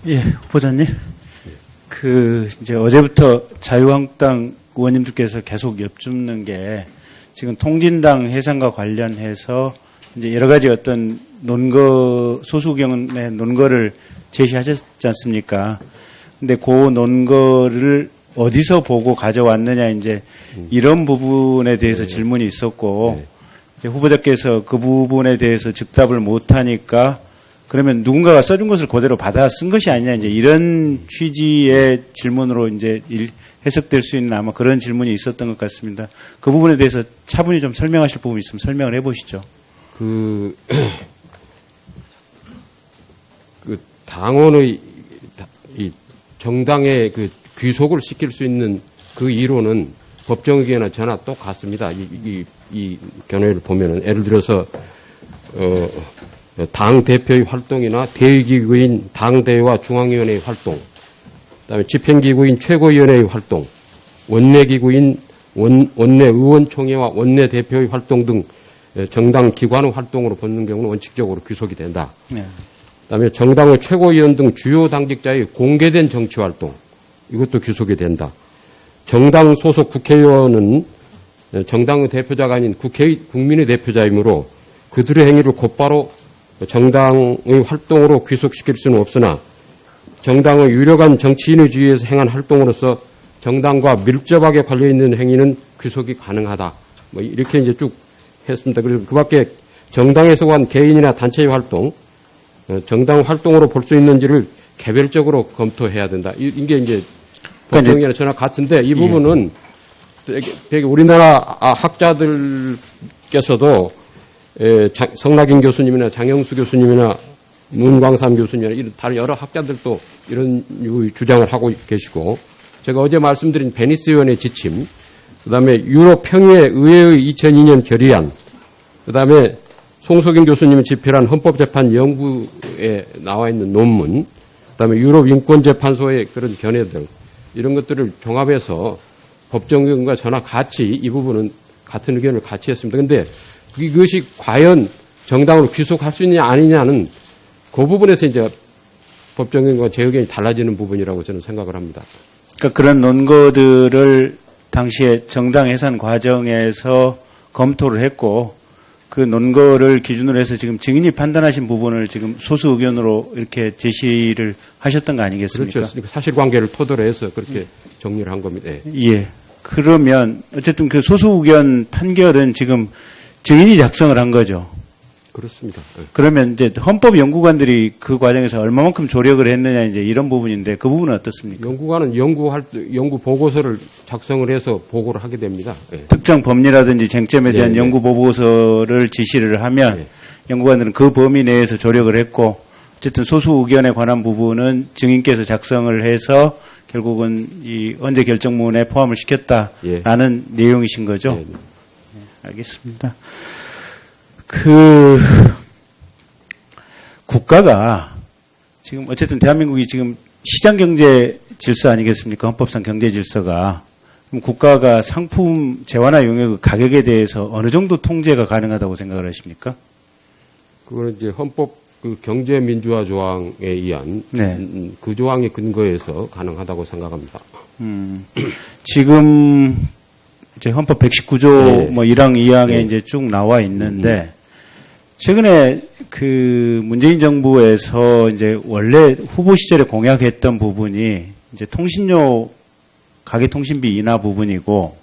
예, 후보자님. 이제 어제부터 자유한국당 의원님들께서 계속 엿줍는 게 지금 통진당 해산과 관련해서 이제 여러 가지 어떤 소수 의견의 논거를 제시하셨지 않습니까? 근데 그 논거를 어디서 보고 가져왔느냐 이제 이런 부분에 대해서 질문이 있었고 이제 후보자께서 그 부분에 대해서 즉답을 못하니까 그러면 누군가가 써준 것을 그대로 받아 쓴 것이 아니냐 이제 이런 취지의 질문으로 이제 해석될 수 있는 아마 그런 질문이 있었던 것 같습니다. 그 부분에 대해서 차분히 좀 설명하실 부분이 있으면 설명을 해보시죠. 그 당원의 이 정당의 그 귀속을 시킬 수 있는 그 이론은 법정 의견이나 저나 똑같습니다. 이 견해를 보면은 예를 들어서 당 대표의 활동이나 대의기구인 당대회와 중앙위원회의 활동, 그다음에 집행기구인 최고위원회의 활동, 원내기구인 원내의원총회와 원내대표의 활동 등 정당 기관의 활동으로 보는 경우는 원칙적으로 귀속이 된다. 네. 그다음에 정당의 최고위원 등 주요 당직자의 공개된 정치활동, 이것도 귀속이 된다. 정당 소속 국회의원은 정당의 대표자가 아닌 국민의 대표자이므로 그들의 행위를 곧바로 정당의 활동으로 귀속시킬 수는 없으나 정당의 유력한 정치인의 주위에서 행한 활동으로서 정당과 밀접하게 관련있는 행위는 귀속이 가능하다. 뭐 이렇게 이제 쭉 했습니다. 그래서 그 밖에 정당에서 한 개인이나 단체의 활동, 정당 활동으로 볼 수 있는지를 개별적으로 검토해야 된다. 이게 이제 법정이나 전화 같은데 이 부분은 되게 우리나라 학자들께서도 성낙인 교수님이나 장영수 교수님이나 문광삼 교수님이나 이런 다른 여러 학자들도 이런 주장을 하고 계시고 제가 어제 말씀드린 베니스 의원의 지침, 그다음에 유럽 평의회 의회의 2002년 결의안, 그다음에 송석인 교수님이 집필한 헌법재판 연구에 나와 있는 논문, 그다음에 유럽 인권재판소의 그런 견해들 이런 것들을 종합해서 법정 의견과 저나 같이 이 부분은 같은 의견을 같이 했습니다. 그런데 이것이 과연 정당으로 귀속할 수 있느냐 아니냐는 그 부분에서 이제 법정 의견과 제 의견이 달라지는 부분이라고 저는 생각을 합니다. 그러니까 그런 논거들을 당시에 정당 해산 과정에서 검토를 했고 그 논거를 기준으로 해서 지금 증인이 판단하신 부분을 지금 소수 의견으로 이렇게 제시를 하셨던 거 아니겠습니까? 그렇죠. 사실관계를 토대로 해서 그렇게 정리를 한 겁니다. 예. 그러면 어쨌든 그 소수 의견 판결은 지금 증인이 작성을 한 거죠. 그렇습니다. 네. 그러면 이제 헌법 연구관들이 그 과정에서 얼마만큼 조력을 했느냐 이제 이런 부분인데 그 부분은 어떻습니까? 연구관은 연구 보고서를 작성을 해서 보고를 하게 됩니다. 네. 특정 법리라든지 쟁점에 대한 연구 보고서를 지시를 하면 연구관들은 그 범위 내에서 조력을 했고 어쨌든 소수 의견에 관한 부분은 증인께서 작성을 해서 결국은 이 언제 결정문에 포함을 시켰다라는 내용이신 거죠? 네, 알겠습니다. 국가가 지금 어쨌든 대한민국이 지금 시장 경제 질서 아니겠습니까? 헌법상 경제 질서가. 그럼 국가가 상품 재화나 용역의 가격에 대해서 어느 정도 통제가 가능하다고 생각을 하십니까? 그거는 이제 헌법 그 경제민주화 조항에 의한 그 조항에 근거해서 가능하다고 생각합니다. 지금 이제 헌법 119조 뭐 1항 2항에 이제 쭉 나와 있는데 최근에 그 문재인 정부에서 이제 원래 후보 시절에 공약했던 부분이 이제 통신료 가계통신비 인하 부분이고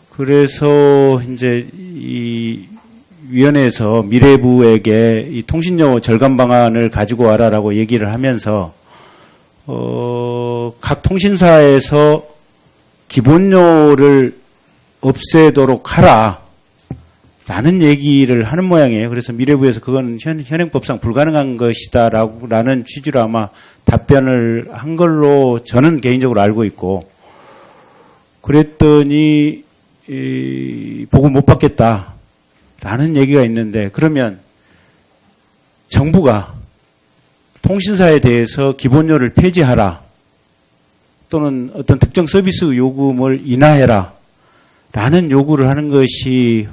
그래서 이제 이 위원회에서 미래부에게 이 통신료 절감 방안을 가지고 와라라고 얘기를 하면서 각 통신사에서 기본료를 없애도록 하라. 라는 얘기를 하는 모양이에요. 그래서 미래부에서 그건 현행법상 불가능한 것이다라는 취지로 아마 답변을 한 걸로 저는 개인적으로 알고 있고 그랬더니 보고 못 받겠다라는 얘기가 있는데 그러면 정부가 통신사에 대해서 기본료를 폐지하라 또는 어떤 특정 서비스 요금을 인하해라 라는 요구를 하는 것이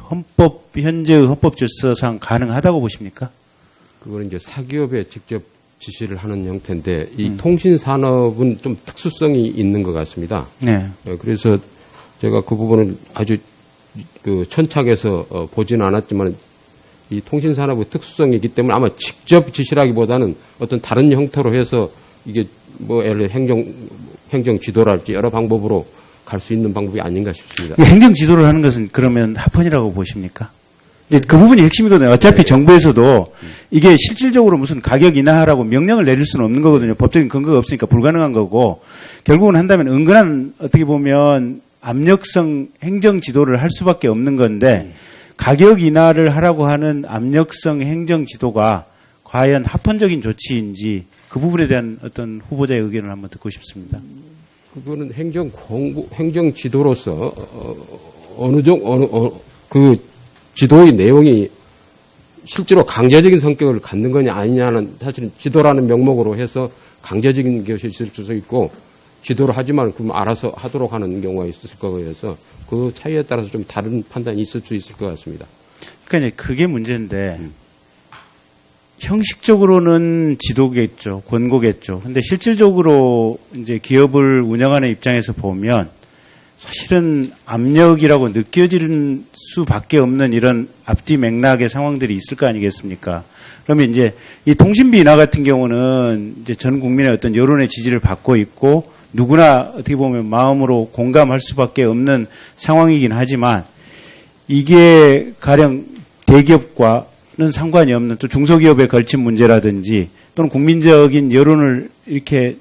현재의 헌법 질서상 가능하다고 보십니까? 그거는 이제 사기업에 직접 지시를 하는 형태인데 이 통신산업은 좀 특수성이 있는 것 같습니다. 네. 그래서 제가 그 부분을 아주 그 천착해서 보지는 않았지만 이 통신산업의 특수성이 있기 때문에 아마 직접 지시라기보다는 어떤 다른 형태로 해서 이게 뭐 예를 들어 행정 지도랄지 여러 방법으로 갈 수 있는 방법이 아닌가 싶습니다. 이 행정 지도를 하는 것은 그러면 합헌이라고 보십니까? 이제 그 부분이 핵심이거든요. 어차피 네. 정부에서도 이게 실질적으로 무슨 가격 인하하라고 명령을 내릴 수는 없는 거거든요. 법적인 근거가 없으니까 불가능한 거고 결국은 한다면 은근한 어떻게 보면 압력성 행정 지도를 할 수밖에 없는 건데 가격 인하를 하라고 하는 압력성 행정 지도가 과연 합헌적인 조치인지 그 부분에 대한 어떤 후보자의 의견을 한번 듣고 싶습니다. 그거는 행정 지도로서 그 지도의 내용이 실제로 강제적인 성격을 갖는 거냐 아니냐는 사실은 지도라는 명목으로 해서 강제적인 것이 있을 수도 있고 지도를 하지만 그럼 알아서 하도록 하는 경우가 있을 거여서 그 차이에 따라서 좀 다른 판단이 있을 수 있을 것 같습니다. 그러니까 이제 그게 문제인데 형식적으로는 지도겠죠, 권고겠죠. 근데 실질적으로 이제 기업을 운영하는 입장에서 보면 사실은 압력이라고 느껴지는 수밖에 없는 이런 앞뒤 맥락의 상황들이 있을 거 아니겠습니까? 그러면 이제 이 통신비 인하 같은 경우는 이제 전 국민의 어떤 여론의 지지를 받고 있고 누구나 어떻게 보면 마음으로 공감할 수밖에 없는 상황이긴 하지만 이게 가령 대기업과는 상관이 없는 또 중소기업에 걸친 문제라든지 또는 국민적인 여론을 이렇게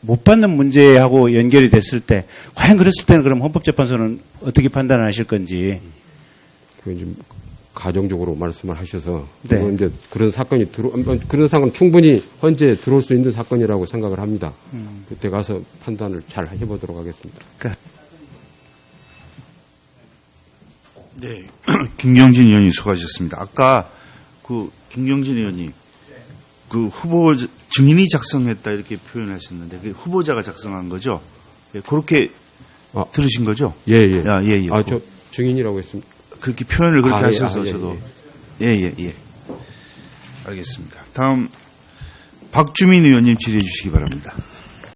못 받는 문제하고 연결이 됐을 때 과연 그랬을 때는 그럼 헌법재판소는 어떻게 판단하실 건지. 그 좀 가정적으로 말씀을 하셔서 네. 이제 그런 사건이 그런 사건 충분히 헌재에 들어올 수 있는 사건이라고 생각을 합니다. 그때 가서 판단을 잘 해보도록 하겠습니다. 그러니까 네, 김경진 의원님 수고하셨습니다. 아까 그 김경진 의원님 그 후보 증인이 작성했다 이렇게 표현하셨는데 그 후보자가 작성한 거죠? 예, 그렇게 들으신 거죠? 예. 예. 저 증인이라고 했습니다. 그렇게 표현을 그렇게 하셔서 예. 저도 예. 알겠습니다. 다음 박주민 의원님 질의해 주시기 바랍니다.